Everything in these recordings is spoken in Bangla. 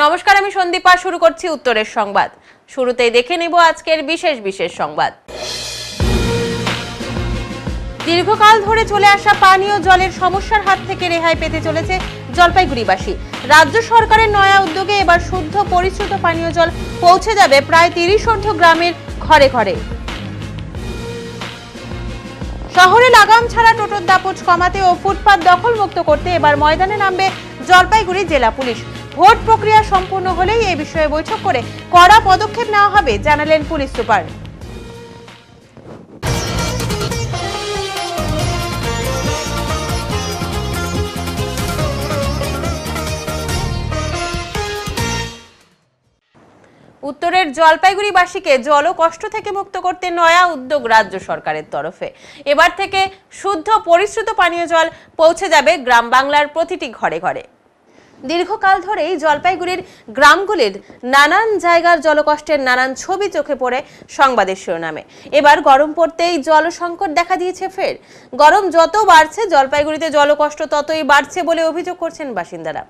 নমস্কার, আমি সন্দীপা। শুরু করছি উত্তরের সংবাদ। শুরুতেই দেখে নেব আজকের বিশেষ সংবাদ। দীর্ঘকাল ধরে চলে আসা পানীয় জলের সমস্যার হাত থেকে রেহাই পেতে চলেছে জলপাইগুড়িবাসী। রাজ্য সরকারের নয়া উদ্যোগে এবার শুদ্ধ পরিশ্রুত পানীয় জল পৌঁছে যাবে প্রায় 30 গ্রামের ঘরে ঘরে। শহরে লাগাম ছাড়া টোটোর দাপট কমাতে ও ফুটপাত দখলমুক্ত করতে এবার ময়দানে নামবে জলপাইগুড়ি জেলা পুলিশ। ভোট প্রক্রিয়া সম্পূর্ণ হলেই এই বিষয়ে বৈঠক করে কড়া পদক্ষেপ নেওয়া হবে, জানালেন পুলিশ সুপার। উত্তরের জলপাইগুড়িবাসীকে জল কষ্ট থেকে মুক্ত করতে নয়া উদ্যোগ রাজ্য সরকারের তরফে। এবার থেকে শুদ্ধ পরিশ্রুত পানীয় জল পৌঁছে যাবে গ্রাম বাংলার প্রতিটি ঘরে ঘরে। দীর্ঘকাল ধরেই জলপাইগুড়ির গ্রামগুলির নানান জায়গার জলকষ্টের নানান ছবি চোখে পড়ে সংবাদের শিরোনামে। এবার গরম পড়তেই জল সংকট দেখা দিয়েছে ফের। গরম যত বাড়ছে জলপাইগুড়িতে জলকষ্ট ততই বাড়ছে বলে অভিযোগ করছেন বাসিন্দারা।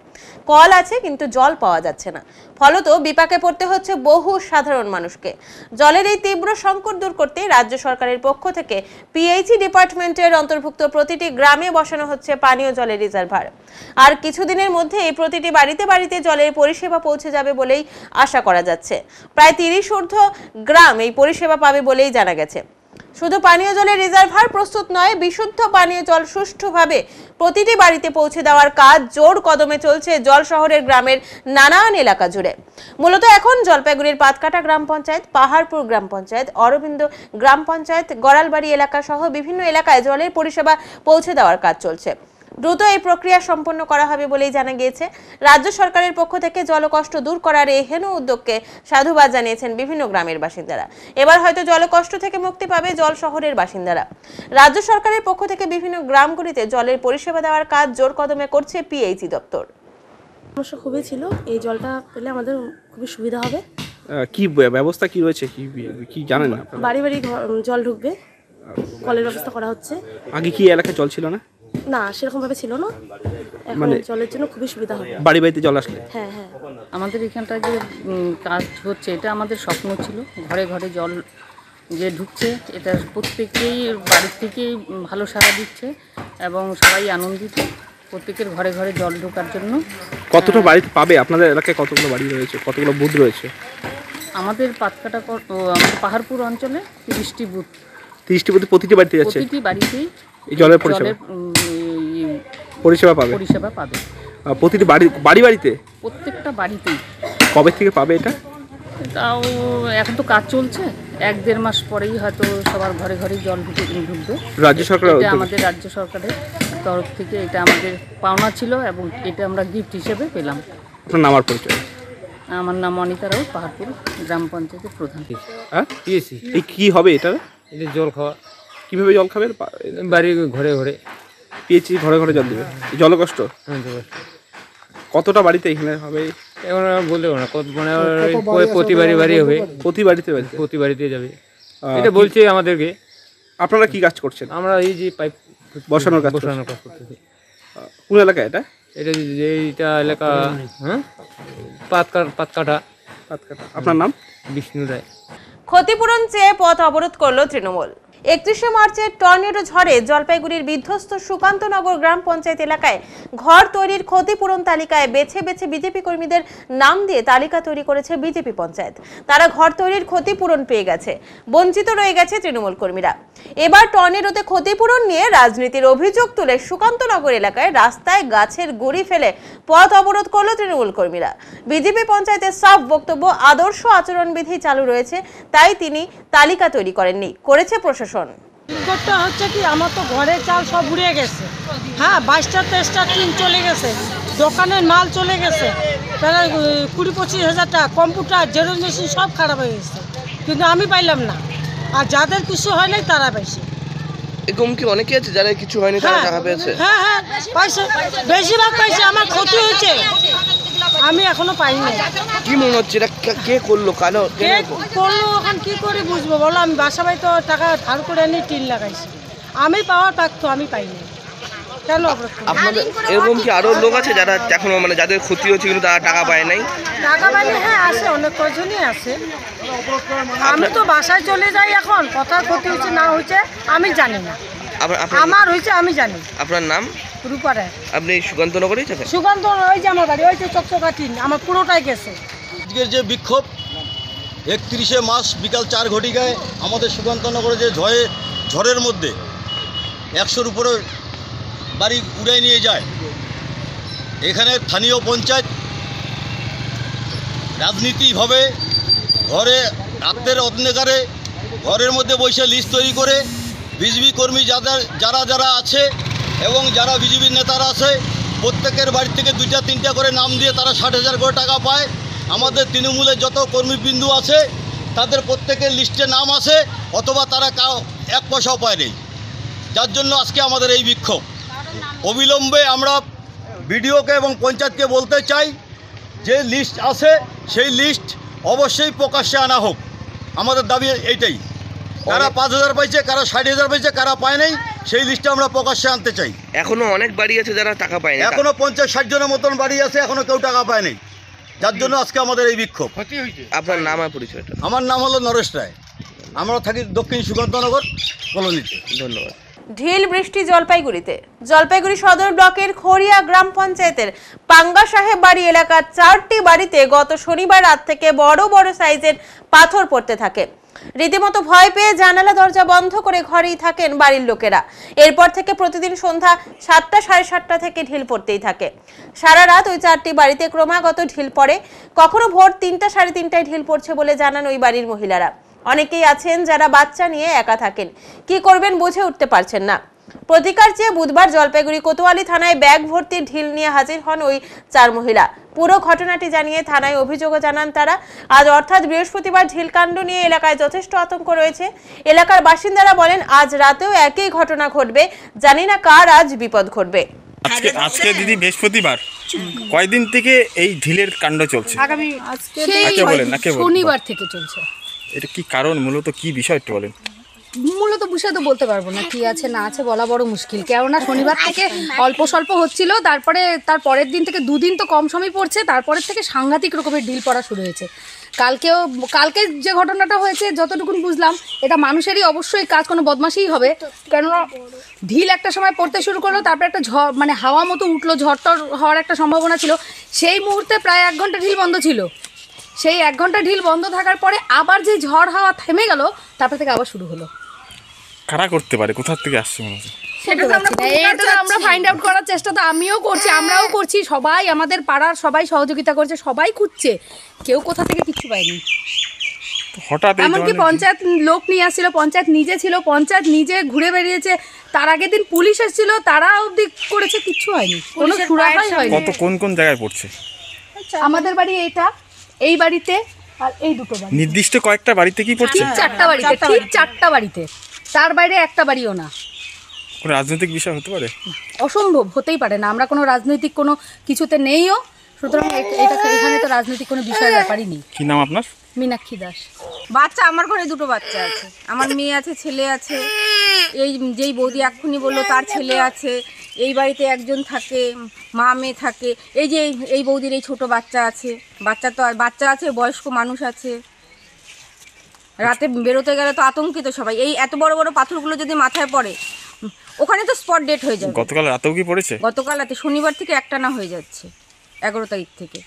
কল আছে কিন্তু জল পাওয়া যাচ্ছে না, ফলত বিপাকে পড়তে হচ্ছে বহু সাধারণ মানুষকে। জলের এই তীব্র সংকট দূর করতে রাজ্য সরকারের পক্ষ থেকে পিএইচই ডিপার্টমেন্টের অন্তর্ভুক্ত প্রতিটি গ্রামে বসানো হচ্ছে পানীয় জলের রিজার্ভার। আর কিছুদিনের মধ্যে এই প্রতিটি বাড়িতে বাড়িতে জলের পরিষেবা পৌঁছে যাবে বলেই আশা করা যাচ্ছে। প্রায় 30 গ্রাম এই পরিষেবা পাবে বলেই জানা গেছে। শুধু পানীয় জলের রিজার্ভার প্রস্তুত নয়, বিশুদ্ধ পানীয় জল সুষ্ঠুভাবে প্রতিটি বাড়িতে পৌঁছে দেওয়ার কাজ জোর কদমে চলছে জল শহরের গ্রামের নানান এলাকা জুড়ে। মূলত এখন জলপাইগুড়ির পাতকাটা গ্রাম পঞ্চায়েত, পাহাড়পুর গ্রাম পঞ্চায়েত, অরবিন্দ গ্রাম পঞ্চায়েত, গড়ালবাড়ি এলাকা সহ বিভিন্ন এলাকায় জলের পরিষেবা পৌঁছে দেওয়ার কাজ চলছে। দ্রুত এই প্রক্রিয়া সম্পন্ন করা হবে বলেই জানা গিয়েছে। রাজ্য সরকারের পক্ষ থেকে জলকষ্ট দূর করার এই হেন উদ্যোগকে সাধুবাদ জানিয়েছেন বিভিন্ন গ্রামের বাসিন্দারা। এবার হয়তো জলকষ্ট থেকে মুক্তি পাবে জল শহরের বাসিন্দারা। রাজ্য সরকারের পক্ষ থেকে বিভিন্ন গ্রামগুলিতে জলের পরিষেবা দেওয়ার কাজ জোর কদমে করছে পিএইচই দপ্তর। সমস্যা খুবই ছিল, এই জলটা পেলে আমাদের খুবই সুবিধা হবে। কি ব্যবস্থা কি রয়েছে, কি জানেন না? বাড়ি বাড়ি জল ঢুকবে, কলের ব্যবস্থা করা হচ্ছে। আগে কি এলাকায় জল ছিল না? না, সেরকম ভাবে ছিল না। এখন জলের জন্য খুবই সুবিধা হবে বাড়ি বাড়িতে জল আসলে। হ্যাঁ হ্যাঁ, আমাদের এখানটা যে কাজ হচ্ছে এটা আমাদের স্বপ্ন ছিল। ঘরে ঘরে জল যে ঢুকছে এটা প্রত্যেকেই বাড়ির থেকেই ভালো সাড়া দিচ্ছে এবং সবাই আনন্দিত। প্রত্যেকের ঘরে ঘরে জল ঢোকার জন্য। কতটা বাড়ি পাবে আপনাদের এলাকায়? কতগুলো বাড়ি রয়েছে, কতগুলো বুথ রয়েছে? আমাদের পাতকাটা আমাদের পাহাড়পুর অঞ্চলে 30টি বুথ। 30টি বুথে প্রতিটি বাড়িতে যাচ্ছে? প্রতিটি বাড়িতেই এই জলের পরিষেবা পাবে। প্রতিটি বাড়িতে প্রত্যেকটা বাড়িতেই। কবে থেকে পাবে এটা? তাও এখন তো কাজ চলছে, 1-1.5 মাস পরেই হয়তো সবার ঘরে ঘরে জল ঢুকবে। রাজ্য সরকার, এটা আমাদের রাজ্য সরকারের তরফ থেকে এটা আমাদের পাওনা ছিল এবং এটা আমরা গিফট হিসেবে পেলাম। আপনার নাম আর পরিচয়? আমার নাম অনিতা রাও, পাহাড়পুর গ্রাম পঞ্চায়েতের প্রধান। এই কি হবে এটা? এটা জল খাওয়া। কিভাবে জল খাবেন? বাড়ি ঘরে ঘরে পিএইচই ঘরে ঘরে জল দেবে। জলকষ্ট কতটা বাড়িতে এখানে হবে এখন বলতে পারবো না, কত মানে প্রতি বাড়ি হবে, প্রতি বাড়িতে যাবে এটা বলছে আমাদেরকে। আপনারা কি কাজ করছেন? আমরা এই যে পাইপ বসানোর কাজ করতেছি। কোন এলাকা এটা? এইটা এলাকা পাতকাটা। আপনার নাম? বিষ্ণু রায়। ক্ষতিপূরণ চেয়ে পথ অবরোধ করল তৃণমূল। 31 মার্চের টর্নেডো ঝড়ে জলপাইগুড়ির বিধ্বস্ত সুকান্তনগর গ্রাম পঞ্চায়েত এলাকায় ঘর তৈরির ক্ষতিপূরণ তালিকায় বেছে বেছে বিজেপি কর্মীদের নাম দিয়ে তালিকা তৈরি করেছে বিজেপি পঞ্চায়েত। তারা ঘর তৈরির ক্ষতিপূরণ পেয়ে গেছে, বঞ্চিত রয়ে গেছে তৃণমূল কর্মীরা। এবার টর্নেডোতে ক্ষতিপূরণ নিয়ে রাজনীতির অভিযোগ তুলে সুকান্তনগর এলাকায় রাস্তায় গাছের গুড়ি ফেলে পথ অবরোধ করল তৃণমূল কর্মীরা। বিজেপি পঞ্চায়েতের সাফ বক্তব্য, আদর্শ আচরণবিধি চালু রয়েছে, তাই তিনি তালিকা তৈরি করেননি, করেছে প্রশাসন। বিপদটা হচ্ছে কি, আমার তো ঘরের চাল সব উড়ে গেছে। হ্যাঁ, 22টা টিন চলে গেছে, দোকানের মাল চলে গেছে, তারা 20-25 হাজার টাকা, কম্পিউটার, জেরক্স মেশিন সব খারাপ হয়ে গেছে, কিন্তু আমি পাইলাম না। আর যাদের কিছু হয় নাই তারা পাইছে। এরকম কি অনেকে আছে যারা কিছু হয়নি তারা টাকা পেয়েছে? হ্যাঁ হ্যাঁ, পাইছে, বেশিরভাগ পাইছে। আমার ক্ষতি হয়েছে, আমি এখনো পাইনি। কি মনে হচ্ছে এটা কে করলো, কেন করলো? এখন কি করে বুঝবো বলো? আমি বাসা বাড়ি তো টাকা ধার করে এনে টিন লাগাইছি, আমি পাওয়ার পারতো, আমি পাইনি। কেন অবরোধ করবো? আপনাদের এরকম কি আরো লোক আছে যারা এখনো মানে যাদের ক্ষতি হচ্ছে কিন্তু তারা টাকা পায় নাই? টাকা মানে হ্যাঁ আসে, অনেক কজনই আসে। আমি তো বাসায় চলে যাই এখন, কোথায় ক্ষতি হচ্ছে না হচ্ছে আমি জানি না, আমার হয়েছে আমি জানি। আপনার নাম? রূপারে। আপনি সুকান্তনগরেই থাকেন? সুকান্ত ওই যে আমার বাড়ি, ওই যে চকচকাটি, আমার পুরোটাই গেছে। আজকের যে বিক্ষোভ 31শে মার্চ বিকাল 4 ঘটিকায় আমাদের সুকান্তনগরে যে ঝড়ের মধ্যে 100-র উপরে বাড়ি উড়াই নিয়ে যায়, এখানে স্থানীয় পঞ্চায়েত রাজনীতিভাবে ঘরে রাতের অন্ধকারে ঘরের মধ্যে বসে লিস্ট তৈরি করে বিজেপি কর্মী যারা আছে এবং যারা বিজেপির নেতারা আছে প্রত্যেকের বাড়ি থেকে 2টা-3টা করে নাম দিয়ে তারা 60,000 করে টাকা পায়। আমাদের তৃণমূলের যত কর্মীবৃন্দু আছে তাদের প্রত্যেকের লিস্টে নাম আছে, অথবা তারা 1 পয়সাও পায় নেই। যার জন্য আজকে আমাদের এই বিক্ষোভ। অবিলম্বে আমরা বিডিওকে এবং পঞ্চায়েতকে বলতে চাই যে লিস্ট আছে সেই লিস্ট অবশ্যই প্রকাশ্যে আনা হোক। আমাদের দাবি এইটাই, কারা 5,000 পাইছে, কারা 60,000 পাইছে, কারা পায় নাই, সেই লিস্টটা আমরা প্রকাশ্যে আনতে চাই। এখনো অনেক বাড়ি আছে যারা টাকা পায় না, এখনো 50-60 জনের মতন বাড়ি আছে, এখনো কেউ টাকা পায় নাই। যার জন্য আজকে আমাদের এই বিক্ষোভ। আপনার নাম আর পরিচয়টা? আমার নাম হলো নরেশ রায়, আমরা থাকি দক্ষিণ সুকান্তনগর কলোনিতে। ধন্যবাদ। ঢিল বৃষ্টি জলপাইগুড়িতে। জলপাইগুড়ি সদর ব্লকের খড়িয়া গ্রাম পঞ্চায়েতের পাঙ্গা সাহেব বাড়ি এলাকার 4টি বাড়িতে গত শনিবার রাত থেকে বড় বড় সাইজের পাথর পড়তে থাকে। রীতিমতো ভয় পেয়ে জানালা দরজা বন্ধ করে ঘরেই থাকেন বাড়ির লোকেরা। এরপর থেকে প্রতিদিন সন্ধ্যা 7টা সাড়ে 7টা থেকে ঢিল পড়তেই থাকে। সারা রাত ওই 4টি বাড়িতে ক্রমাগত ঢিল পড়ে, কখনো ভোর 3টা সাড়ে 3টায় ঢিল পড়ছে বলে জানান ওই বাড়ির মহিলারা। অনেকেই আছেন যারা বাচ্চা নিয়ে একা থাকেন, কি করবেন বুঝে উঠতে পারছেন না। প্রতিকার চেয়ে বুধবার জলপাইগুড়ি কোতোয়ালি থানায় ব্যাগ ভর্তি ঢিল নিয়ে হাজির হন ওই 4 মহিলা। পুরো ঘটনাটি জানিয়ে থানায় অভিযোগও জানান তারা। আজ অর্থাৎ বৃহস্পতিবার ঢিলকাণ্ড নিয়ে এলাকায় যথেষ্ট আতঙ্ক রয়েছে। এলাকার বাসিন্দারা বলেন আজ রাতেও একই ঘটনা ঘটবে, জানি না কার আজ বিপদ ঘটবে। আজকে দিদি বৃহস্পতিবার, কয়দিন থেকে এই ঢিলের কাণ্ড চলছে? শনিবার থেকে চলছে। এটা কি কারণ, মূলত কি বিষয় একটু বলেন? মূলত বিষয় তো বলতে পারবো না, কি আছে না আছে বলা বড় মুশকিল। কেননা শনিবার থেকে অল্প স্বল্প হচ্ছিল, তার পরের দিন থেকে 2 দিন তো কম সময় পড়ছে, তারপরের থেকে সাংঘাতিক রকমের ঢিল পড়া শুরু হয়েছে। কালকে যে ঘটনাটা হয়েছে যতটুকু বুঝলাম, এটা মানুষেরই অবশ্যই কাজ, কোনো বদমাশিই হবে। কেননা ঢিল একটা সময় পড়তে শুরু করলো, তারপরে একটা ঝড় মানে হাওয়া মতো উঠলো, ঝড়টর হওয়ার একটা সম্ভাবনা ছিল। সেই মুহূর্তে প্রায় 1 ঘন্টা ঢিল বন্ধ ছিল। সেই 1 ঘন্টা ঢিল বন্ধ থাকার পরে আবার যে ঝড় হাওয়া থেমে গেল, তারপর থেকে আবার শুরু হলো। কারা করতে পারে, কোথা থেকে আসছে মনে হচ্ছে? এটা আমরা ফাইন্ড আউট করার চেষ্টা তো আমিও করছি, আমরাও করছি, সবাই আমাদের পাড়ার সবাই সহযোগিতা করছে, সবাই খুঁজছে, কেউ কোথা থেকে কিছু পায়নি। হঠাৎ এমনকি পঞ্চায়েত লোক নিয়ে আসছিল, পঞ্চায়েত নিজে ছিল, পঞ্চায়েত নিজে ঘুরে বেরিয়েছে। তার আগের দিন পুলিশ এসেছিল, তারা অবধি করেছে, কিচ্ছু হয়নি, কোনো সুরাহাই হয়নি। কত কোন জায়গায় পড়ছে? আমাদের বাড়ি এই বাড়িতে আর এই 2টো বাড়ি, নির্দিষ্ট কয়েকটা বাড়িতে কি পড়ছে? 4টা বাড়িতে, ঠিক 4টা বাড়িতে, তার বাইরে একটা বাড়িও না। কোনো রাজনৈতিক বিষয় হতে পারে? অসম্ভব, হতেই পারে না। আমরা কোনো রাজনৈতিক কোনো কিছুতে নেইও, সুতরাং এখানে তো রাজনৈতিক কোনো বিষয়ের ব্যাপারই নেই। কি নাম আপনার? মীনাক্ষী দাস। বাচ্চা আমার ঘরে 2টো বাচ্চা আছে, আমার মেয়ে আছে, ছেলে আছে। এই যেই বৌদি এক্ষুনি বললো তার ছেলে আছে। এই বাড়িতে একজন থাকে, মা মেয়ে থাকে। এই বৌদির এই ছোট বাচ্চা আছে, বাচ্চা আছে, বয়স্ক মানুষ আছে। রাতে বেরোতে গেলে তো আতঙ্কিত সবাই। এই এত বড় বড় পাথরগুলো যদি মাথায় পড়ে, ওখানে তো স্পট ডেট হয়ে যাবে। গতকাল রাতেও কি পড়েছে? গতকাল রাতে, শনিবার থেকে একটানা হয়ে যাচ্ছে, 11 তারিখ থেকে।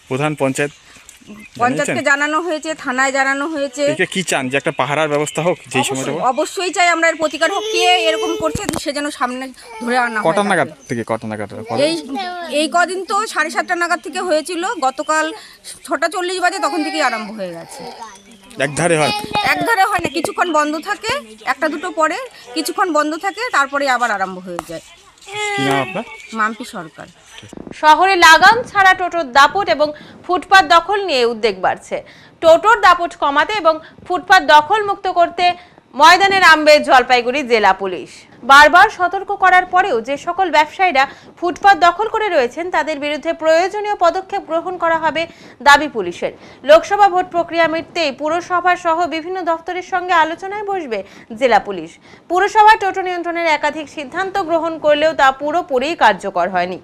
প্রধান পঞ্চায়েতকে জানানো হয়েছে, থানায় জানানো হয়েছে। কি চান, যে একটা পাহারার ব্যবস্থা হোক যেই সময়টা? অবশ্যই চাই আমরা, এর প্রতিকার হোক। কে এরকম করছে সে যেন সামনে ধরে আনা হয়। কটা নাগাদ? এই কদিন তো 7:30 নাগাদ থেকে হয়েছিল, গতকাল 6:40 বাজে তখন থেকেই আরম্ভ হয়ে গেছে। একধারে হয় না, কিছুক্ষণ বন্ধ থাকে, 1-2টো পরে কিছুক্ষণ বন্ধ থাকে, তারপরে আবার আরম্ভ হয়ে যায়। কি নাম আপনার? মাম্পি সরকার। শহরে লাগাম ছাড়া টোটোর দাপট এবং ফুটপাত দখল নিয়ে উদ্বেগ বাড়ছে। টোটোর দাপট কমাতে এবং ফুটপাত দখল মুক্ত করতে ময়দানে নামবে জলপাইগুড়ি জেলা পুলিশ। বারবার সতর্ক করার পরেও যে সকল ব্যবসায়ীরা ফুটপাত দখল করে রয়েছেন তাদের বিরুদ্ধে প্রয়োজনীয় পদক্ষেপ গ্রহণ করা হবে দাবি পুলিশের। লোকসভা ভোট প্রক্রিয়া মিটতেই পুরসভা সহ বিভিন্ন দপ্তরের সঙ্গে আলোচনায় বসবে জেলা পুলিশ। পুরসভা টোটো নিয়ন্ত্রণের একাধিক সিদ্ধান্ত গ্রহণ করলেও তা পুরোপুরি কার্যকর হয়নি।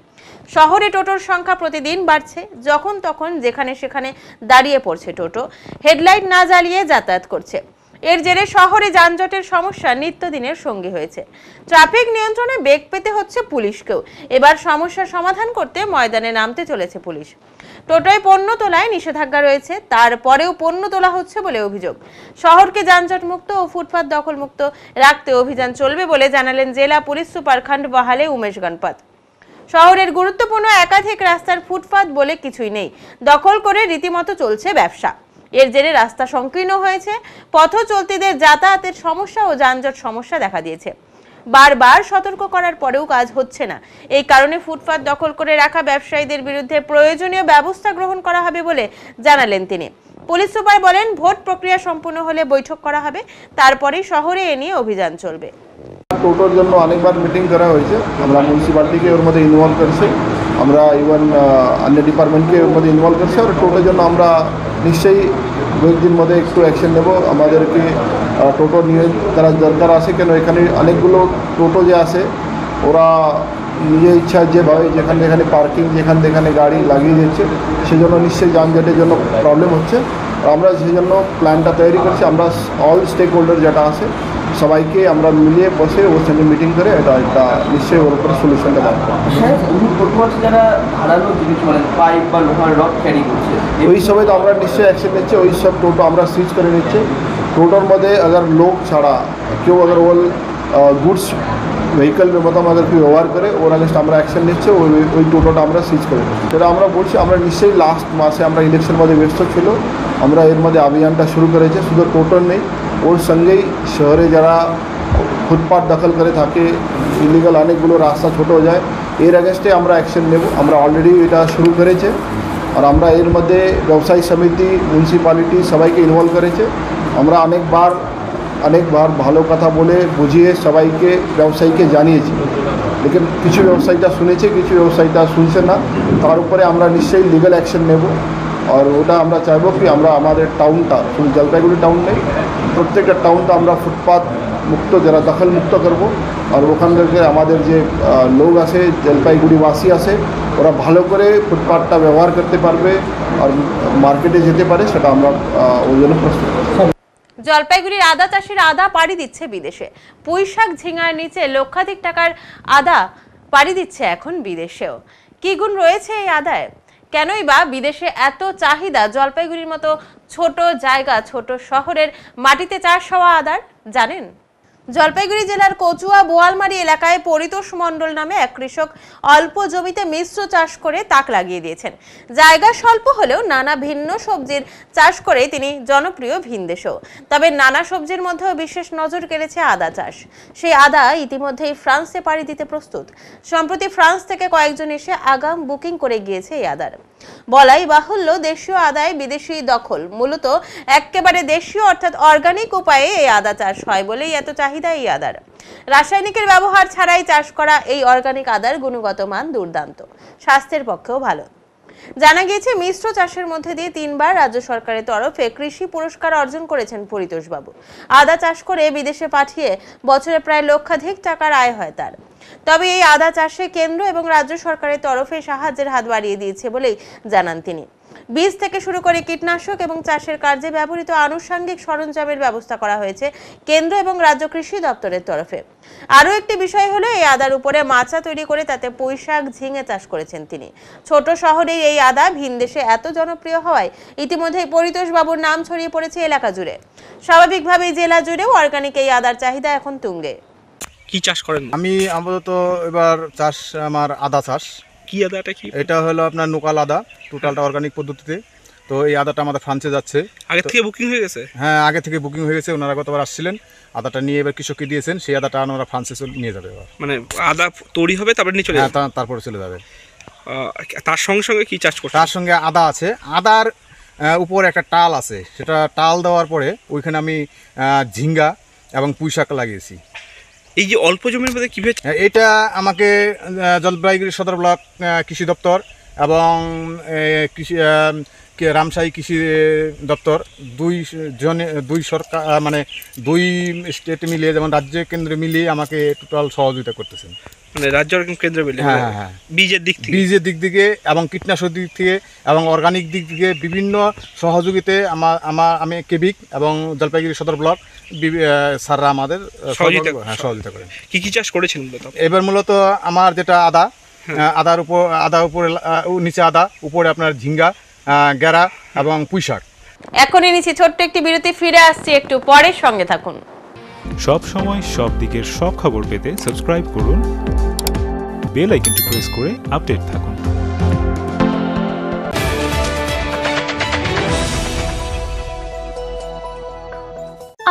শহরে টোটোর সংখ্যা প্রতিদিন বাড়ছে, যখন তখন যেখানে সেখানে দাঁড়িয়ে পড়ছে টোটো, হেডলাইট না জ্বালিয়ে যাতায়াত করছে। এর জেরে শহরে যানজটের সমস্যা নিত্যদিনের সঙ্গী হয়েছে। ট্রাফিক নিয়ন্ত্রণে বেগ পেতে হচ্ছে পুলিশকেও। এবার সমস্যার সমাধান করতে ময়দানে নামতে চলেছে পুলিশ। টোটোয় পণ্য তোলায় নিষেধাজ্ঞা রয়েছে, তারপরেও পণ্য তোলা হচ্ছে বলে অভিযোগ। শহরকে যানজট মুক্ত ও ফুটপাত দখল মুক্ত রাখতে অভিযান চলবে বলে জানালেন জেলা পুলিশ সুপার খান্ডবাহালে উমেশ গণপত। শহরের গুরুত্বপূর্ণ একাধিক রাস্তার ফুটপাত বলে কিছুই নেই, দখল করে রীতিমতো চলছে ব্যবসা। এর জেরে রাস্তা সংকীর্ণ হয়েছে, পথ চলতিদের যাতায়াতের সমস্যা ও যানজট সমস্যা দেখা দিয়েছে। বারবার সতর্ক করার পরেও কাজ হচ্ছে না। এই কারণে ফুটপাত দখল করে রাখা ব্যবসায়ীদের বিরুদ্ধে প্রয়োজনীয় ব্যবস্থা গ্রহণ করা হবে বলে জানালেন তিনি। পুলিশ সুপার বলেন, ভোট প্রক্রিয়া সম্পূর্ণ হলে বৈঠক করা হবে, তারপরেই শহরে এ নিয়ে অভিযান চলবে। টোটোর জন্য অনেকবার মিটিং করা হয়েছে, আমরা মিউনিসিপ্যালিটিকে ওর মধ্যে ইনভলভ করছি, আমরা ইভেন অন্য ডিপার্টমেন্টকে ওর মধ্যে ইনভলভ করছি। আর টোটোর জন্য আমরা নিশ্চয়ই কয়েকদিন মধ্যে একটু অ্যাকশন নেব। আমাদেরকে টোটো নিয়ে তারা দরকার আছে, কেন এখানে অনেকগুলো টোটো যে আছে ওরা নিজের ইচ্ছা যেভাবে যেখানে পার্কিং যেখানে গাড়ি লাগিয়ে দিচ্ছে, সেজন্য নিশ্চয়ই যানজটের জন্য প্রবলেম হচ্ছে। আমরা সেই জন্য প্ল্যানটা তৈরি করছি। আমরা অল স্টেক হোল্ডার যেটা আছে সবাইকে আমরা মিলিয়ে বসে ওর সঙ্গে মিটিং করে এটা একটা নিশ্চয়ই ওর উপরে সলিউশনটা বার করবো। যারা ধারালো জিনিস মানে পাইপ বা লোহার রড ক্যারি করছে ওই সময় তো আমরা নিশ্চয়ই অ্যাকশন নিচ্ছি। ওই সব টোটো আমরা সিজ করে নিচ্ছি। টোটোর মধ্যে अगर लोग ছাড়া কেউ अगर वो গুডস ভেহিকল मतलब अगर কেউ ব্যবহার করে ওর अगेंस्ट আমরা অ্যাকশন নিচ্ছি। ওই টোটোটা আমরা সিজ করে নিচ্ছি। সেটা আমরা বলছি, আমরা নিশ্চয়ই লাস্ট মাসে আমরা ইলেকশন মধ্যে ব্যস্ত ছিল, আমরা এর মধ্যে অভিযানটা শুরু করেছি। শুধু টোটোর নেই, ওর সঙ্গেই শহরে যারা ফুটপাথ দখল করে থাকে, ইলিগাল অনেকগুলো রাস্তা ছোট হয়ে যায়, এর অ্যাগেন্স্টে আমরা অ্যাকশন নেব। আমরা অলরেডি এটা শুরু করেছে। আর আমরা এর মধ্যে ব্যবসায়ী সমিতি, মিউনিসিপ্যালিটি সবাইকে ইনভলভ করেছে। আমরা অনেকবার ভালো কথা বলে বুঝিয়ে সবাইকে ব্যবসায়ীকে জানিয়েছি, লেকিন কিছু ব্যবসায়ীটা শুনেছে, কিছু ব্যবসায়ীটা শুনছে না। তার উপরে আমরা নিশ্চয়ই লিগাল অ্যাকশন নেব। আর ওটা আমরা চাইবো কি আমরা আমাদের টাউনটা, শুধু জলপাইগুড়ি টাউন নেই, প্রত্যেকটা টাউনটা আমরা ফুটপাথ মুক্ত, যারা দখল মুক্ত করব। আর ওখানকারকে আমাদের যে লোক আছে, জলপাইগুড়িবাসী আছে, ওরা ভালো করে ফুটপাথটা ব্যবহার করতে পারবে আর মার্কেটে যেতে পারে, সেটা আমরা ওই জন্য প্রস্তুত করছি। জলপাইগুড়ির আদা চাষির আদা পাড়ি দিচ্ছে বিদেশে। পুঁইশাক ঝিঙার নিচে লক্ষাধিক টাকার আদা পাড়ি দিচ্ছে এখন বিদেশেও। কি গুণ রয়েছে এই আদায়? কেনই বা বিদেশে এত চাহিদা জলপাইগুড়ির মতো ছোট জায়গা, ছোট শহরের মাটিতে চাষ হওয়া আদার? জানেন? জলপাইগুড়ি জেলার কচুয়া বোয়ালমারি এলাকায় পরিতোষ মণ্ডল নামে এক কৃষক অল্প জমিতে মিশ্র চাষ করে তাক লাগিয়ে দিয়েছেন। জায়গা স্বল্প হলেও নানা ভিন্ন সবজির চাষ করে তিনি জনপ্রিয় ভিনদেশেও। তবে নানা সবজির মধ্যেও বিশেষ নজর কেড়েছে আদা চাষ। সেই আদা ইতিমধ্যেই ফ্রান্সে পাড়ি দিতে প্রস্তুত। সম্প্রতি ফ্রান্স থেকে কয়েকজন এসে আগাম বুকিং করে গিয়েছে এই আদার। বলাই বাহুল্য, দেশীয় আদায় বিদেশি দখল। মূলত একেবারে দেশীয় অর্থাৎ অর্গানিক উপায়ে এই আদা চাষ হয় বলেই এত চাহিদা এই আদার। রাসায়নিকের ব্যবহার ছাড়াই চাষ করা এই অর্গানিক আদার গুণগত মান দুর্দান্ত, স্বাস্থ্যের পক্ষেও ভালো। জানা গিয়েছে মিশ্র চাষের মধ্যে দিয়ে 3 বার রাজ্য সরকারের তরফে কৃষি পুরস্কার অর্জন করেছেন পরিতোষ বাবু। আদা চাষ করে বিদেশে পাঠিয়ে বছরে প্রায় লক্ষাধিক টাকার আয় হয় তার। তবে এই আদা চাষে কেন্দ্র এবং রাজ্য সরকারের তরফে সাহায্যের হাত বাড়িয়ে দিয়েছে বলেই জানান তিনি। বীজ থেকে শুরু করে কীটনাশক এবং চাষের কার্যে ব্যবহৃত আনুষঙ্গিক সরঞ্জামের ব্যবস্থা করা হয়েছে কেন্দ্র এবং রাজ্য কৃষি দপ্তরের তরফে। আরও একটি বিষয় হলো এই আদার উপরে মাচা তৈরি করে তাতে পুঁইশাক ঝিঙে চাষ করেছেন তিনি। ছোট শহরে এই আদা ভিনদেশে এত জনপ্রিয় হওয়ায় ইতিমধ্যেই পরিতোষ বাবুর নাম ছড়িয়ে পড়েছে এলাকা জুড়ে। স্বাভাবিকভাবেই জেলা জুড়েও অর্গানিক এই আদার চাহিদা এখন তুঙ্গে। কি চাষ করেন? আমি আপাতত এবার চাষ আমার আদা চাষ। কি আদাটা? কি এটা হলো আপনার লোকাল আদা, টোটালটা অর্গানিক পদ্ধতিতে। তো এই আদাটা আমাদের ফ্রান্সে যাচ্ছে। আগে থেকে বুকিং হয়ে গেছে? হ্যাঁ, আগে থেকে বুকিং হয়ে গেছে। ওনারা গতবার আসছিলেন, আদাটা নিয়ে এবার কৃষককে দিয়েছেন। সেই আদাটা ওনারা ফ্রান্সে নিয়ে যাবে এবার। মানে আদা তৈরি হবে তারপরে নিয়ে চলে যাবে? হ্যাঁ, তারপরে চলে যাবে। তার সঙ্গে সঙ্গে কি চাষ করছে? তার সঙ্গে আদা আছে, আদার উপর একটা টাল আছে, সেটা টাল দেওয়ার পরে ওইখানে আমি ঝিঙ্গা এবং পুঁই শাক লাগিয়েছি। এই যে অল্প জমির মধ্যে কীভাবে? এটা আমাকে জলপাইগুড়ি সদর ব্লক কৃষি দপ্তর এবং কৃষি রামশাহী কৃষি দপ্তর দুই সরকার মানে দুই স্টেট মিলিয়ে, যেমন রাজ্য কেন্দ্র মিলিয়ে আমাকে টোটাল সহযোগিতা করতেছেন। মানে রাজ্য কেন্দ্র মিলিয়ে? হ্যাঁ হ্যাঁ, বীজের দিক থেকে এবং কীটনাশক দিক থেকে এবং অর্গানিক দিক থেকে বিভিন্ন সহযোগিতায় আমি কেবিক এবং জলপাইগুড়ি সদর ব্লক স্যাররা আমাদের সহযোগিতা করেন। কী কী চাষ করেছেন মূলত? এবার মূলত আমার যেটা আদা উপরে নিচে আদা, উপরে আপনার ঝিঙ্গা, গেরা এবং পুঁই শাক। এখনই নিচ্ছি ছোট্ট একটি বিরতি, ফিরে আসছি একটু পরে, সঙ্গে থাকুন। সব সময় সব দিকের সব খবর পেতে সাবস্ক্রাইব করুন, বেল আইকনটি প্রেস করে আপডেট থাকুন।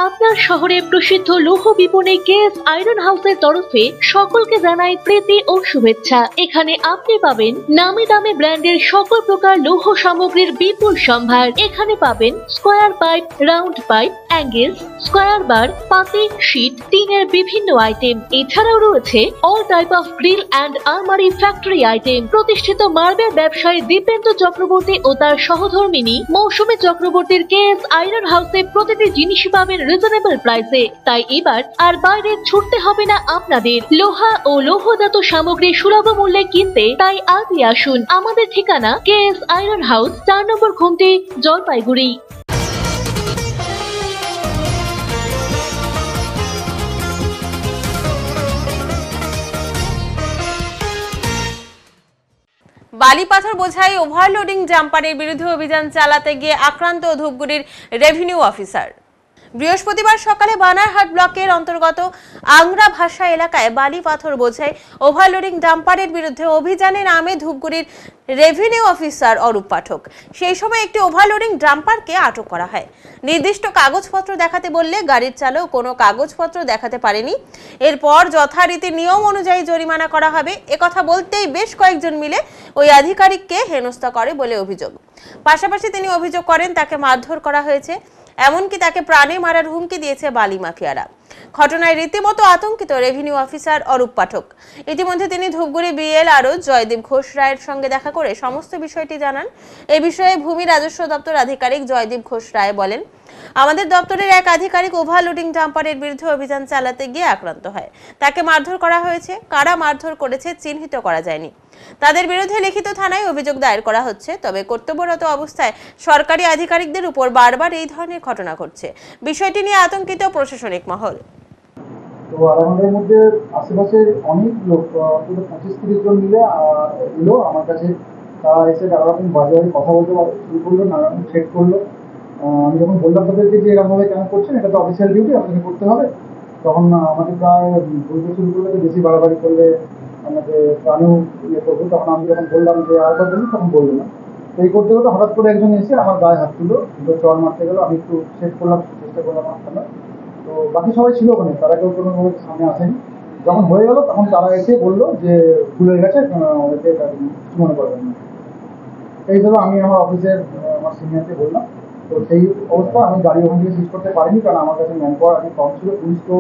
আপনার শহরে প্রসিদ্ধ লৌহ বিপণী কেএস আয়রন হাউসের তরফে সকলকে জানাই প্রীতি ও শুভেচ্ছা। এখানে আপনি পাবেন নামি দামি ব্র্যান্ডের সকল প্রকার লৌহ সামগ্রীর বিপুল সম্ভার। এখানে পাবেন square pipe, round pipe, angles, square bar, পাতি, শীট, টিনের বিভিন্ন আইটেম। এছাড়াও রয়েছে all type of grill and আলমারি ফ্যাক্টরি আইটেম। প্রতিষ্ঠিত মার্বেল ব্যবসায়ী দীপেন্দ্র চক্রবর্তী ও তার সহধর্মিনী মৌসুমী চক্রবর্তীর কেএস আয়রন হাউসে প্রতিটি জিনিসই পাবেন রিজনেবল প্রাইসে। তাই এবার আর বাইরে ছুটতে হবে না আপনাদের। লোহা ও লৌহজাত সামগ্রী সুলভ মূল্যে কিনতে তাই আজই আসুন। আমাদের ঠিকানা কেএস আয়রন হাউস, 4 নম্বর ঘুমটি, জলপাইগুড়ি। বালি পাথর বোঝাই ওভারলোডিং জাম্পারের বিরুদ্ধে অভিযান চালাতে গিয়ে আক্রান্ত ধূপগুড়ির রেভিনিউ অফিসার। বৃহস্পতিবার সকালে বানারহাট ব্লকের অন্তর্গত আংরা ভাষা এলাকায় বালি পাথর বোঝাই ওভারলোডিং ডাম্পারের বিরুদ্ধে অভিযানে নামে ধূপগুড়ির রেভিনিউ অফিসার অরূপ পাঠক। সেই সময় একটি ওভারলোডিং ডাম্পারকে আটক করা হয়। নির্দিষ্ট কাগজপত্র দেখাতে বললে গাড়ির চালক কোনো কাগজপত্র দেখাতে পারেনি। এরপর যথারীতি নিয়ম অনুযায়ী জরিমানা করা হবে একথা বলতেই বেশ কয়েকজন মিলে ওই আধিকারিককে হেনস্থা করে বলে অভিযোগ। পাশাপাশি তিনি অভিযোগ করেন তাকে মারধর করা হয়েছে, এমনকি তাকে প্রাণে মারার হুমকি দিয়েছে বালি মাফিয়ারা। ঘটনায় রীতিমতো আতঙ্কিত রেভিনিউ অফিসার অরূপ পাঠক। ইতিমধ্যে তিনি ধূপগুড়ি বিএলআরও জয়দীপ ঘোষ রায়ের সঙ্গে দেখা করে সমস্ত বিষয়টি জানান। এই বিষয়ে ভূমি রাজস্ব দপ্তর আধিকারিক জয়দীপ ঘোষ রায় বলেন, আমাদের দপ্তরের এক আধিকারিক ওভারলোডিং ডাম্পারের বিরুদ্ধে অভিযান চালাতে গিয়ে আক্রান্ত হয়। তাকে মারধর করা হয়েছে, কারা মারধর করেছে চিহ্নিত করা যায়নি। তাদের বিরুদ্ধে লিখিত থানায় অভিযোগ দায়ের করা হচ্ছে। তবে কর্তব্যরত অবস্থায় সরকারি আধিকারিকদের উপর বারবার এই ধরনের ঘটনা ঘটছে। বিষয়টি নিয়ে আতঙ্কিত প্রশাসনিক মহল। তো আমাদের মধ্যে আশেপাশের অনেক লোক, অন্তত 25-30 জন মিলে এলো আমার কাছে। তারা এসে নানা রকম বাজারে কথা বলতে শুরু করলো, নানা রকম চেক করলো। আমি যখন বললাম তাদেরকে যে এরকমভাবে কেন করছেন, এটা তো অফিসিয়াল ডিউটি, আপনাকে করতে হবে, তখন আমাদের প্রায় বলতে শুরু করলো যে বেশি বাড়াবাড়ি করলে আমাদের প্রাণেও ইয়ে করবো। তখন আমি যখন বললাম যে আরেকবার বলুন, তখন বললো না। তো এই করতে করতে হঠাৎ করে একজন এসে আমার গায়ে হাত তুলো, দুটো চর মারতে গেলো। আমি একটু চেক করলাম, চেষ্টা করলাম মারতে না। তো বাকি সবাই ছিল ওখানে, তারা কেউ কোনোভাবে সামনে আসেনি। যখন হয়ে গেল তখন তারা এসে বললো যে ভুল হয়ে গেছে, ওদেরকে কিছু মনে করবেন না। এই ধরো আমি আমার অফিসের আমার সিনিয়রকে বললাম। তো সেই অবস্থা আমি গাড়ি ওখান থেকে সিজ করতে পারিনি, কারণ আমার কাছে ম্যান পাওয়ার অনেক কম ছিল। পুলিশকেও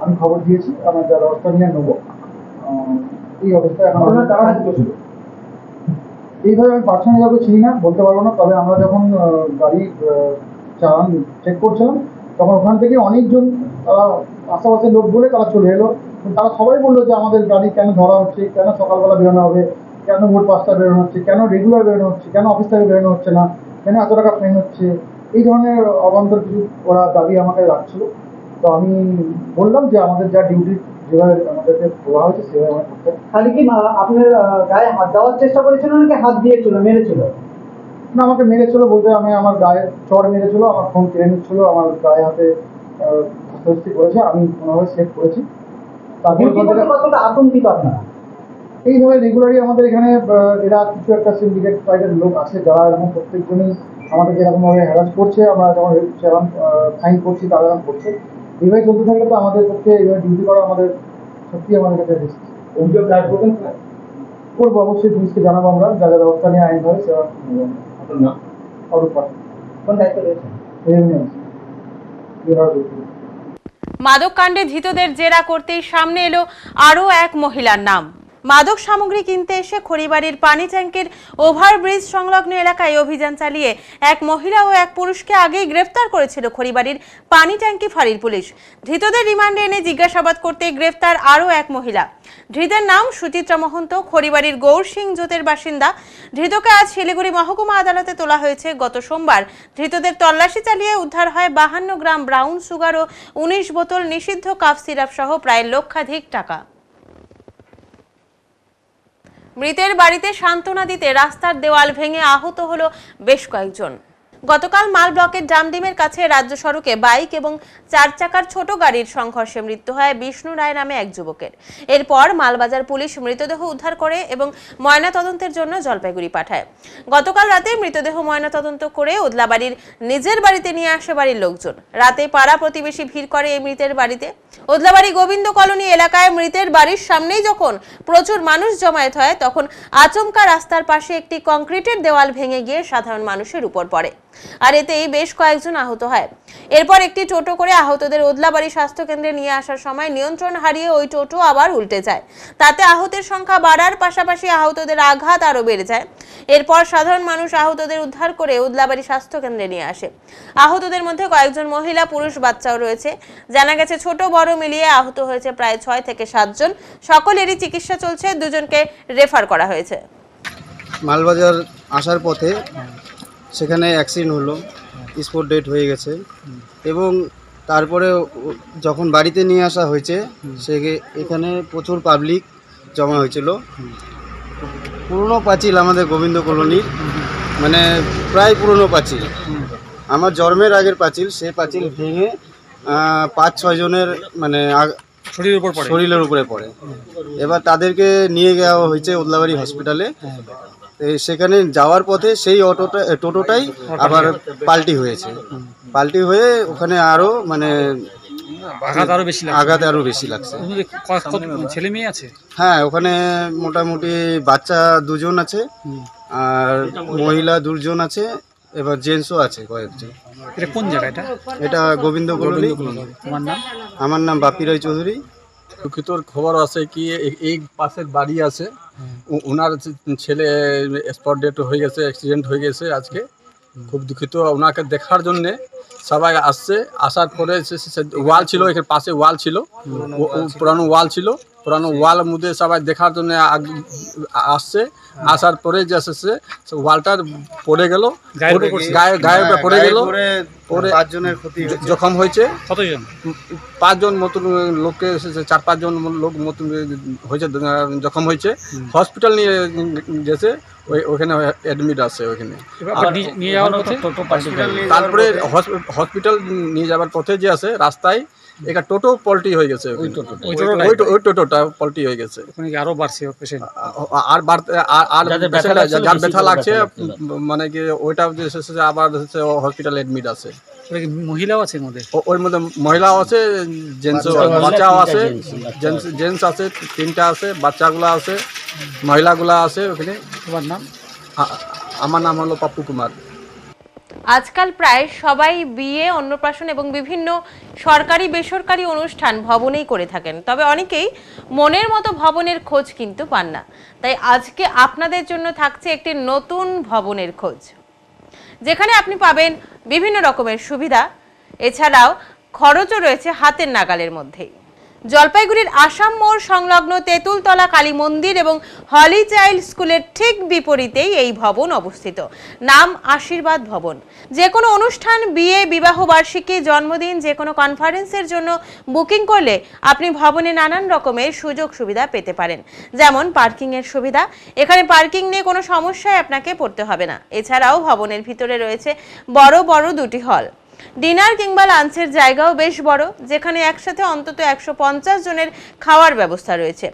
আমি খবর দিয়েছি, আমার যা ব্যবস্থা নিয়ে নেবো। এই অবস্থায় এখন তারা ছিল। এইভাবে আমি পার্সোনালি কাউকে চিনি না, বলতে পারবো না। তবে আমরা যখন গাড়ি চালান চেক করছিলাম, তখন ওখান থেকে অনেকজন তারা আশেপাশের লোক বলে তারা চলে এলো। তারা সবাই বললো যে আমাদের গাড়ি কেন ধরা হচ্ছে, কেন সকালবেলা বেরোনো হবে, কেন ভোর 5টায় বেরোনো হচ্ছে, কেন রেগুলার বেরোনো হচ্ছে, কেন অফিস থেকে বেরোনো হচ্ছে না, কেন এত টাকা ফাইন হচ্ছে। এই ধরনের অবান্তর কিছু ওরা দাবি আমাকে রাখছিল। তো আমি বললাম যে আমাদের যা ডিউটি যেভাবে আমাদেরকে বলা হয়েছে সেভাবে আমরা করতে। তাহলে কি আপনার গায়ে হাত দেওয়ার চেষ্টা করেছিল নাকি হাত দিয়েছিল, মেরেছিল? না, আমাকে মেরেছিল বলতে আমি আমার গায়ে চড় মেরেছিল, আমার ফোন কেড়ে নিচ্ছিল, আমার গায়ে হাতে ধস্তাধস্তি করেছে, আমি কোনোভাবে সেভ করেছি। কতটা আতঙ্কিত আপনারা? এইভাবে রেগুলারই আমাদের এখানে এরা কিছু একটা সিন্ডিকেট টাইপের লোক আছে যারা এরকম প্রত্যেকজনই আমাদের এরকমভাবে হ্যারাস করছে। আমরা যখন চালান ফাইন করছি তারা এরকম করছে। এইভাবে চলতে থাকলে তো আমাদের পক্ষে এইভাবে ডিউটি করা আমাদের সত্যি আমাদের কাছে রিস্ক। অভিযোগ দায়ের করবেন? করবো, অবশ্যই পুলিশকে জানাবো আমরা, যা যা ব্যবস্থা নিয়ে আইন ধরে সেবা নেব। আপনার নাম? অরূপ পাঠক। কোন দায়িত্ব রয়েছে? মাদক কাণ্ডে ধৃতদের জেরা করতেই সামনে এলো আরও এক মহিলার নাম। মাদক সামগ্রী কিনতে এসে খড়িবাড়ির পানি ট্যাঙ্কের ওভারব্রিজ সংলগ্ন এলাকায় অভিযান চালিয়ে এক মহিলা ও এক পুরুষকে আগেই গ্রেফতার করেছিল খড়িবাড়ির পানি ট্যাঙ্কি ফাঁড়ির পুলিশ। ধৃতদের রিমান্ডে এনে জিজ্ঞাসাবাদ করতে গ্রেফতার আরও এক মহিলা। ধৃতের নাম সুচিত্রা মহন্ত, খড়িবাড়ির গৌর সিং জোতের বাসিন্দা। ধৃতকে আজ শিলিগুড়ি মহকুমা আদালতে তোলা হয়েছে। গত সোমবার ধৃতদের তল্লাশি চালিয়ে উদ্ধার হয় 52 গ্রাম ব্রাউন সুগার ও 19 বোতল নিষিদ্ধ কাফ সিরাপ সহ প্রায় লক্ষাধিক টাকা। মৃতের বাড়িতে সান্ত্বনা দিতে রাস্তার দেওয়াল ভেঙে আহত হলো বেশ কয়েকজন। গতকাল মাল ব্লকের ডামডিমের কাছে রাজ্য সড়কে বাইক এবং 4 চাকার ছোট গাড়ির সংঘর্ষে মৃত্যু হয় বিষ্ণু রায় নামে এক যুবকের। এরপর মালবাজার পুলিশ মৃতদেহ উদ্ধার করে এবং ময়নাতদন্তের জন্য জলপাইগুড়ি পাঠায়। গতকাল রাতে মৃতদেহ ময়নাতদন্ত করে ওদলাবাড়ির নিজের বাড়িতে নিয়ে আসে বাড়ির লোকজন। রাতে পাড়া প্রতিবেশী ভিড় করে এই মৃতের বাড়িতে। ওদলাবাড়ি গোবিন্দ কলোনি এলাকায় মৃতের বাড়ির সামনেই যখন প্রচুর মানুষ জমায়েত হয় তখন আচমকা রাস্তার পাশে একটি কংক্রিটের দেওয়াল ভেঙে গিয়ে সাধারণ মানুষের উপর পড়ে, আর এতেই বেশ কয়েকজন আহত হয়। এরপর একটি টোটো করে আহতদের ওদলাবাড়ি স্বাস্থ্য কেন্দ্রে নিয়ে আসার সময় নিয়ন্ত্রণ হারিয়ে ওই টোটো আবার উল্টে যায়। তাতে আহতের সংখ্যা বাড়ার পাশাপাশি আহতদের আঘাত আরও বেড়ে যায়। এরপর সাধারণ মানুষ আহতদের উদ্ধার করে ওদলাবাড়ি স্বাস্থ্য কেন্দ্রে নিয়ে আসে। আহতদের মধ্যে কয়েকজন মহিলা, পুরুষ, বাচ্চাও রয়েছে। জানা গেছে ছোট বড় মিলিয়ে আহত হয়েছে প্রায় 6 থেকে 7 জন। সকলেরই চিকিৎসা চলছে, 2 জনকে রেফার করা হয়েছে। মালবাজার আসার পথে সেখানে অ্যাক্সিডেন্ট হলো, স্পট ডেট হয়ে গেছে এবং তারপরে যখন বাড়িতে নিয়ে আসা হয়েছে এখানে প্রচুর পাবলিক জমা হয়েছিল। পুরনো পাঁচিল আমাদের গোবিন্দ কলোনির, মানে প্রায় পুরনো পাঁচিল, আমার জন্মের আগের পাঁচিল, সেই পাঁচিল ভেঙে 5-6 জনের মানে শরীরের উপরে পড়ে। এবার তাদেরকে নিয়ে যাওয়া হয়েছে ওদলাবাড়ি হসপিটালে। সেখানে যাওয়ার পথে সেই টোটোটাই আবার পাল্টি হয়েছে। পাল্টি হয়ে ওখানে আরও মানে আঘাত আরও বেশি লাগছে। ছেলে মেয়ে আছে? হ্যাঁ, ওখানে মোটামুটি বাচ্চা 2 জন আছে আর মহিলা 2 জন আছে, এবার জেন্টসও আছে কয়েকজন। এটা কোন জায়গাটা? এটা গোবিন্দ কলোনি। তোমার নাম? আমার নাম বাপি রায় চৌধুরী। দুঃখিতর খবর আছে কি এই পাশের বাড়ি আছে, ওনার ছেলে স্পট ডেট হয়ে গেছে, অ্যাক্সিডেন্ট হয়ে গেছে আজকে। খুব দুঃখিত। ওনাকে দেখার জন্যে সবাই আসছে। আসার পরে ওয়াল ছিল, এখানে পাশে ওয়াল ছিল, পুরানো ওয়াল ছিল, পুরানো ওয়ালের মধ্যে সবাই দেখার জন্য আসছে। আসার পরে যে আসছে ওয়ালটা পড়ে গেল, গায়ে পড়ে গেল, পরে 5 জনের ক্ষতি জখম হয়েছে। কতজন? 5 জন মতন লোককে, 4-5 জন লোক মতন হয়েছে, জখম হয়েছে। হসপিটাল নিয়ে গেছে, ওখানে অ্যাডমিট আছে ওখানে। তারপরে হসপিটাল নিয়ে যাওয়ার পথে যে আছে রাস্তায় একটা টোটো পল্টি হয়ে গেছে, ওই টোটোটা পল্টি হয়ে গেছে। আরো বাড়ছে পেশেন্ট, আর যার ব্যথা লাগছে মানে কি ওইটা আবার হসপিটাল অ্যাডমিট আছে। মহিলাও আছে ওর মধ্যে মহিলাও আছে, জেন্টসও, বাচ্চাও আছে। জেন্টস আছে 3টা আছে, বাচ্চাগুলো আছে, মহিলাগুলো আছে ওখানে। তোমার নাম? আমার নাম হলো পাপ্পু কুমার। আজকাল প্রায় সবাই বিয়ে, অন্নপ্রাশন এবং বিভিন্ন সরকারি বেসরকারি অনুষ্ঠান ভবনেই করে থাকেন, তবে অনেকেই মনের মতো ভবনের খোঁজ কিন্তু পান না। তাই আজকে আপনাদের জন্য থাকছে একটি নতুন ভবনের খোঁজ, যেখানে আপনি পাবেন বিভিন্ন রকমের সুবিধা, এছাড়াও খরচও রয়েছে হাতের নাগালের মধ্যেই। জলপাইগুড়ির আসাম মোড় সংলগ্ন তেঁতুলতলা কালী মন্দির এবং হলি চাইল্ড স্কুলের ঠিক বিপরীতেই এই ভবন অবস্থিত। নাম আশীর্বাদ ভবন। যে কোনো অনুষ্ঠান, বিয়ে, বিবাহ বার্ষিকী, জন্মদিন, যে কোনো কনফারেন্সের জন্য বুকিং করলে আপনি ভবনে নানান রকমের সুযোগ সুবিধা পেতে পারেন, যেমন পার্কিংয়ের সুবিধা। এখানে পার্কিং নিয়ে কোনো সমস্যায় আপনাকে পড়তে হবে না। এছাড়াও ভবনের ভিতরে রয়েছে বড় বড় 2টি হল, ডিনার কিংবা লাঞ্চের জায়গাও বেশ বড়, যেখানে একসাথে অন্তত 150 জনের খাওয়ার ব্যবস্থা রয়েছে।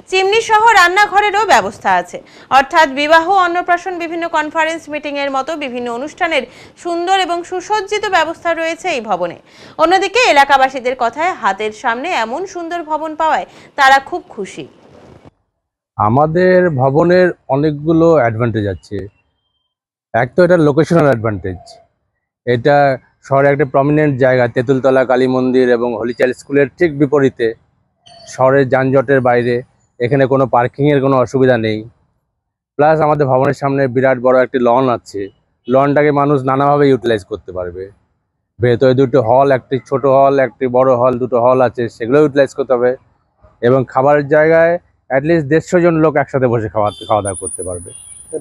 চিমনি সহ রান্নাঘরেরও ব্যবস্থা আছে। অর্থাৎ বিবাহ, অন্নপ্রাশন, বিভিন্ন কনফারেন্স, মিটিং এর মতো বিভিন্ন অনুষ্ঠানের সুন্দর এবং সুসজ্জিত ব্যবস্থা রয়েছে এই ভবনে। অন্যদিকে এলাকাবাসীদের কথায় হাতের সামনে এমন সুন্দর ভবন পাওয়ায় তারা খুব খুশি। আমাদের ভবনের অনেকগুলো অ্যাডভান্টেজ আছে। এক তো এটা লোকেশনাল অ্যাডভান্টেজ, এটা শহরে একটা প্রমিনেন্ট জায়গা, তেঁতুলতলা কালী মন্দির এবং হলিচাইল্ড স্কুলের ঠিক বিপরীতে, শহরের যানজটের বাইরে, এখানে কোনো পার্কিংয়ের কোনো অসুবিধা নেই। প্লাস আমাদের ভবনের সামনে বিরাট বড় একটি লন আছে, লনটাকে মানুষ নানাভাবে ইউটিলাইজ করতে পারবে। ভেতরে দুটো হল, একটি ছোট হল, একটি বড় হল, দুটো হল আছে, সেগুলো ইউটিলাইজ করতে হবে। এবং খাবারের জায়গায় অ্যাটলিস্ট 150 জন লোক একসাথে বসে খাওয়া দাওয়া করতে পারবে।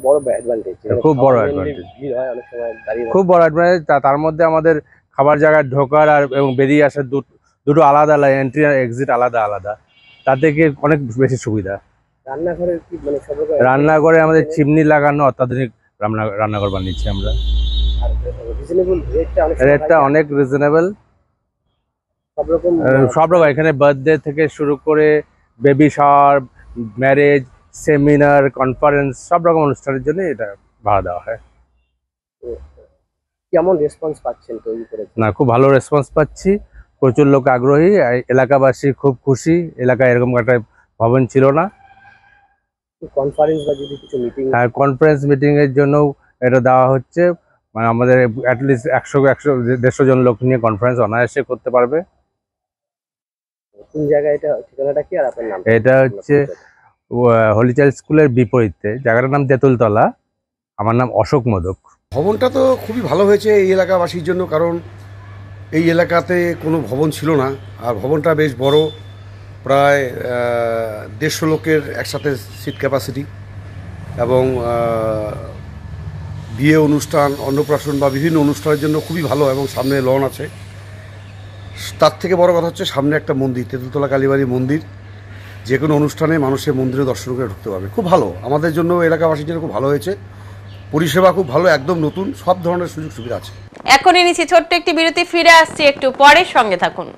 বড় অ্যাডভান্টেজ, খুব বড় অ্যাডভান্টেজ, ভিড় হয় অনেক সময় দাঁড়িয়ে। খুব বড় অ্যাডভান্টেজ। তার মধ্যে আমাদের খাবার জায়গায় ঢোকার আর এবং বেরিয়ে আসার দুটো আলাদা এন্ট্রি আর এক্সিট আলাদা, তাতে কি অনেক বেশি সুবিধা। রান্নাঘরের কি মানে সব রকম রান্নাঘরে আমাদের চিমনি লাগানো অত্যাধুনিক রান্নাঘর বানিয়েছি আমরা। রিজনেবল রেটটা অনেক রিজনেবল, সব রকম এখানে বার্থডে থেকে শুরু করে baby shower, marriage, seminar, conference, সব রকম অনুষ্ঠানের জন্য এটা ভাড়া দেওয়া হয়। কেমন রেসপন্স পাচ্ছেন তৈরি করে? না, খুব ভালো রেসপন্স পাচ্ছি, প্রচুর লোক আগ্রহী, এলাকাবাসী খুব খুশি। এলাকায় এরকম একটা ভবন ছিল না। কনফারেন্স বা যদি কিছু মিটিং, হ্যাঁ, কনফারেন্স মিটিং এর জন্য এটা দেওয়া হচ্ছে। মানে আমাদের অ্যাটলিস্ট 100-150 জন লোক নিয়ে কনফারেন্স অনায়াসে করতে পারবে। কোন জায়গায় এটা, ঠিকানাটা কি আর আপনার নাম? এটা হচ্ছে হলিচাইল্ড স্কুলের বিপরীতে, জায়গাটার নাম তেঁতুলতলা। আমার নাম অশোক মোদক। ভবনটা তো খুবই ভালো হয়েছে এই এলাকাবাসীর জন্য, কারণ এই এলাকাতে কোনো ভবন ছিল না, আর ভবনটা বেশ বড়, প্রায় 150 লোকের একসাথে সিট ক্যাপাসিটি, এবং বিয়ে অনুষ্ঠান, অন্নপ্রাশন বা বিভিন্ন অনুষ্ঠানের জন্য খুবই ভালো, এবং সামনে লন আছে। তার থেকে বড় কথা হচ্ছে সামনে একটা মন্দির, তেঁতুলতলা কালীবাড়ি মন্দির, যে কোনো অনুষ্ঠানে মানুষের মন্দিরে দর্শন করে ঢুকতে পারবে। খুব ভালো, আমাদের জন্য এলাকাবাসীর জন্য খুব ভালো হয়েছে। পরিষেবা খুব ভালো, একদম নতুন, সব ধরনের সুযোগ সুবিধা আছে। এখনই নিচ্ছি ছোট্ট একটি বিরতি, ফিরে আসছি একটু পরে, সঙ্গে থাকুন।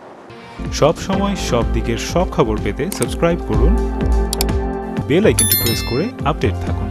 সব সময় সব দিকের সব খবর পেতে সাবস্ক্রাইব করুন, বেল আইকনটি প্রেস করে আপডেট থাকুন।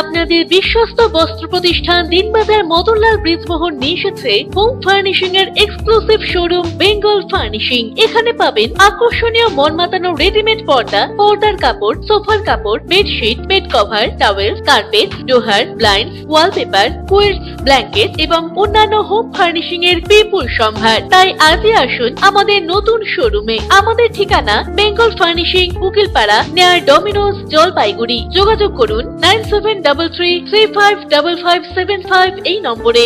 আপনাদের বিশ্বস্ত বস্ত্র প্রতিষ্ঠান দিনবাজার মদনলাল ব্রিজমোহন নিয়ে এসেছে হোম ফার্নিশিং এর এক্সক্লুসিভ শোরুম বেঙ্গল ফার্নিশিং। এখানে পাবেন আকর্ষণীয় মন মাতানো রেডিমেড পর্দা, পর্দার কাপড়, সোফার কাপড়, bedsheet, bed cover, towel, carpet, ডোহার, ব্লাইন্ডস, ওয়ালপেপার, কুইলস, ব্ল্যাঙ্কেট এবং অন্যান্য হোম ফার্নিশিং এর বিপুল সম্ভার। তাই আজই আসুন আমাদের নতুন শোরুমে। আমাদের ঠিকানা বেঙ্গল ফার্নিশিং, উকিলপাড়া, নেয়ার ডমিনোজ, জলপাইগুড়ি। যোগাযোগ করুন 9733355575 এই নম্বরে।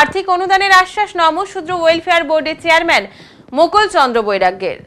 আর্থিক অনুদানের আশ্বাস নমশূদ্র ওয়েলফেয়ার বোর্ডের চেয়ারম্যান মুকুল চন্দ্র বৈরাগ্যের।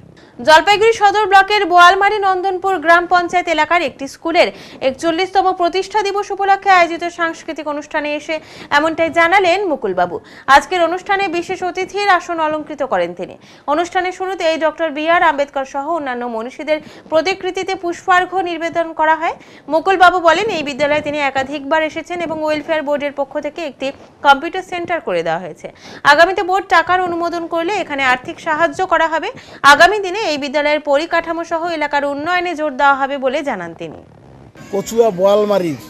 জলপাইগুড়ি সদর ব্লকের বোয়ালমারি নন্দনপুর গ্রাম পঞ্চায়েত এলাকার একটি স্কুলের 41তম প্রতিষ্ঠা দিবস উপলক্ষে আয়োজিত সাংস্কৃতিক অনুষ্ঠানে এসে এমনটাই জানালেন মুকুলবাবু। আজকের অনুষ্ঠানে বিশেষ অতিথির আসন অলঙ্কৃত করেন তিনি। অনুষ্ঠানের শুরুতে এই ডক্টর বি.আর. আম্বেদকর সহ অন্যান্য মনীষীদের প্রতিকৃতিতে পুষ্পার্ঘ্য নিবেদন করা হয়। মুকুলবাবু বলেন, এই বিদ্যালয়ে তিনি একাধিকবার এসেছেন এবং ওয়েলফেয়ার বোর্ডের পক্ষ থেকে একটি কম্পিউটার সেন্টার করে দেওয়া হয়েছে। আগামীতে বোর্ড টাকার অনুমোদন করলে এখানে আর্থিক সাহায্য করা হবে। আগামী দিনে এই বিদ্যালয়ের পরিকাঠামো সহ এলাকার উন্নয়নে জোর দেওয়া হবে বলে জানান তিনি। কচুয়া বোয়ালমারির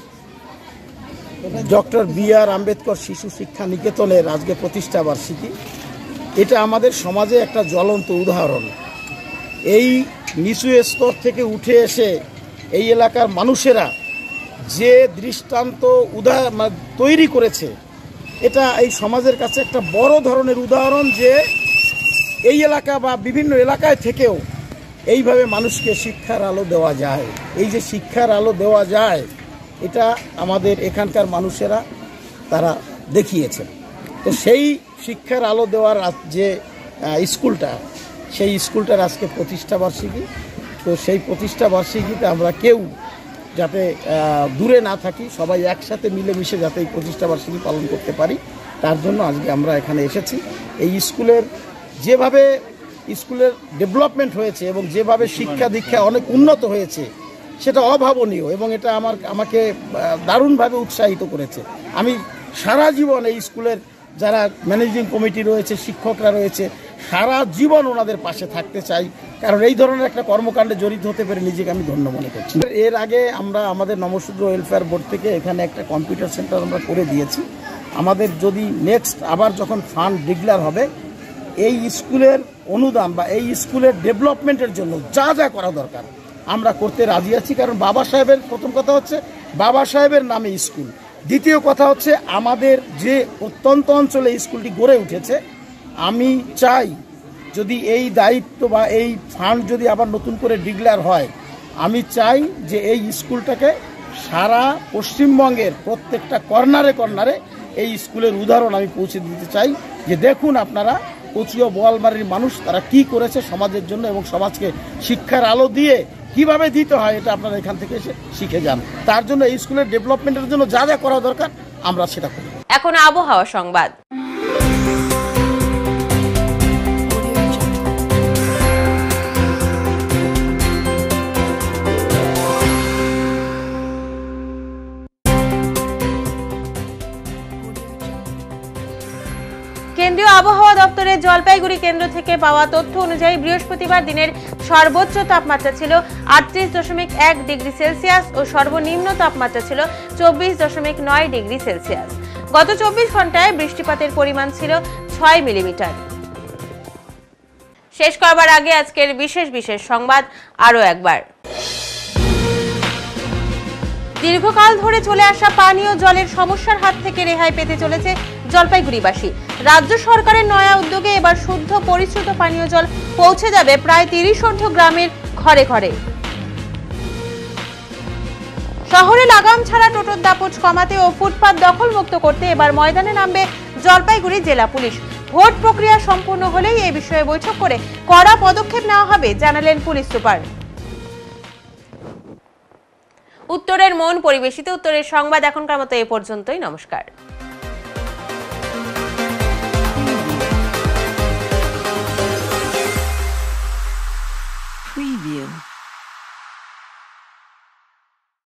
ডক্টর বি.আর. আম্বেদকর শিশু শিক্ষা নিকেতনের আজকে প্রতিষ্ঠা বার্ষিকী। এটা আমাদের সমাজে একটা জ্বলন্ত উদাহরণ। এই নিচু স্তর থেকে উঠে এসে এই এলাকার মানুষেরা যে দৃষ্টান্ত তৈরি করেছে, এটা এই সমাজের কাছে একটা বড় ধরনের উদাহরণ যে এই এলাকা বা বিভিন্ন এলাকায় থেকেও এইভাবে মানুষকে শিক্ষার আলো দেওয়া যায়। এই যে শিক্ষার আলো দেওয়া যায়, এটা আমাদের এখানকার মানুষেরা তারা দেখিয়েছেন। তো সেই শিক্ষার আলো দেওয়ার যে স্কুলটা, সেই স্কুলটার আজকে প্রতিষ্ঠা বার্ষিকী। তো সেই প্রতিষ্ঠা বার্ষিকীতে আমরা কেউ যাতে দূরে না থাকি, সবাই একসাথে মিলেমিশে যাতে এই প্রতিষ্ঠা বার্ষিকী পালন করতে পারি, তার জন্য আজকে আমরা এখানে এসেছি। এই স্কুলের যেভাবে স্কুলের ডেভেলপমেন্ট হয়েছে এবং যেভাবে শিক্ষা দীক্ষা অনেক উন্নত হয়েছে, সেটা অভাবনীয় এবং এটা আমাকে দারুণভাবে উৎসাহিত করেছে। আমি সারা জীবন এই স্কুলের যারা ম্যানেজিং কমিটি রয়েছে, শিক্ষকরা রয়েছে, সারা জীবন ওনাদের পাশে থাকতে চাই, কারণ এই ধরনের একটা কর্মকাণ্ডে জড়িত হতে পেরে নিজেকে আমি ধন্য মনে করছি। এর আগে আমরা আমাদের নমশূদ্র ওয়েলফেয়ার বোর্ড থেকে এখানে একটা কম্পিউটার সেন্টার আমরা করে দিয়েছি। আমাদের যদি নেক্সট আবার যখন ফান্ড ডিক্লেয়ার হবে, এই স্কুলের অনুদান বা এই স্কুলের ডেভেলপমেন্টের জন্য যা যা করা দরকার আমরা করতে রাজি আছি। কারণ বাবা সাহেবের প্রথম কথা হচ্ছে বাবা সাহেবের নামে স্কুল, দ্বিতীয় কথা হচ্ছে আমাদের যে প্রত্যন্ত অঞ্চলে স্কুলটি গড়ে উঠেছে, আমি চাই যদি এই দায়িত্ব বা এই ফান্ড যদি আবার নতুন করে ডিক্লেয়ার হয়, আমি চাই যে এই স্কুলটাকে সারা পশ্চিমবঙ্গের প্রত্যেকটা কর্নারে কর্নারে এই স্কুলের উদাহরণ আমি পৌঁছে দিতে চাই যে দেখুন আপনারা কচুয়া বোয়ালমারির মানুষ তারা কি করেছে সমাজের জন্য, এবং সমাজকে শিক্ষার আলো দিয়ে কিভাবে দিতে হয় এটা আপনারা এখান থেকে এসে শিখে যান। তার জন্য এই স্কুলের ডেভেলপমেন্টের জন্য যা যা করা দরকার আমরা সেটা করি। এখন আবহাওয়া সংবাদ। কেন্দ্রীয় আবহাওয়া দপ্তরের জলপাইগুড়ি কেন্দ্র থেকে পাওয়া তথ্য অনুযায়ী বৃহস্পতিবার দিনের সর্বোচ্চ তাপমাত্রা ছিল 38.1 ডিগ্রি সেলসিয়াস ও সর্বনিম্ন তাপমাত্রা ছিল 24.9 ডিগ্রি সেলসিয়াস। গত 24 ঘন্টায় বৃষ্টিপাতের পরিমাণ ছিল 6 মিলিমিটার। শেষ করবার আগে আজকের বিশেষ সংবাদ আরো একবার। দীর্ঘকাল ধরে চলে আসা পানীয় জলের সমস্যার হাত থেকে রেহাই পেতে চলেছে জলপাইগুড়িবাসী। রাজ্য সরকারের নয়া উদ্যোগে এবার শুদ্ধ পরিশ্রুত পানীয় জল পৌঁছে যাবে প্রায় 30 গ্রামের ঘরে ঘরে। শহরে লাগাম ছাড়া টোটোর দাপট কমাতে ও ফুটপাত দখল মুক্ত করতে এবার ময়দানে নামবে জলপাইগুড়ি জেলা পুলিশ। ভোট প্রক্রিয়া সম্পূর্ণ হলেই এই বিষয়ে বৈঠক করে কড়া পদক্ষেপ নেওয়া হবে জানালেন পুলিশ সুপার। উত্তরের মন পরিবেশিত উত্তরের সংবাদ এখনকার মতো এই পর্যন্তই। নমস্কার। Preview.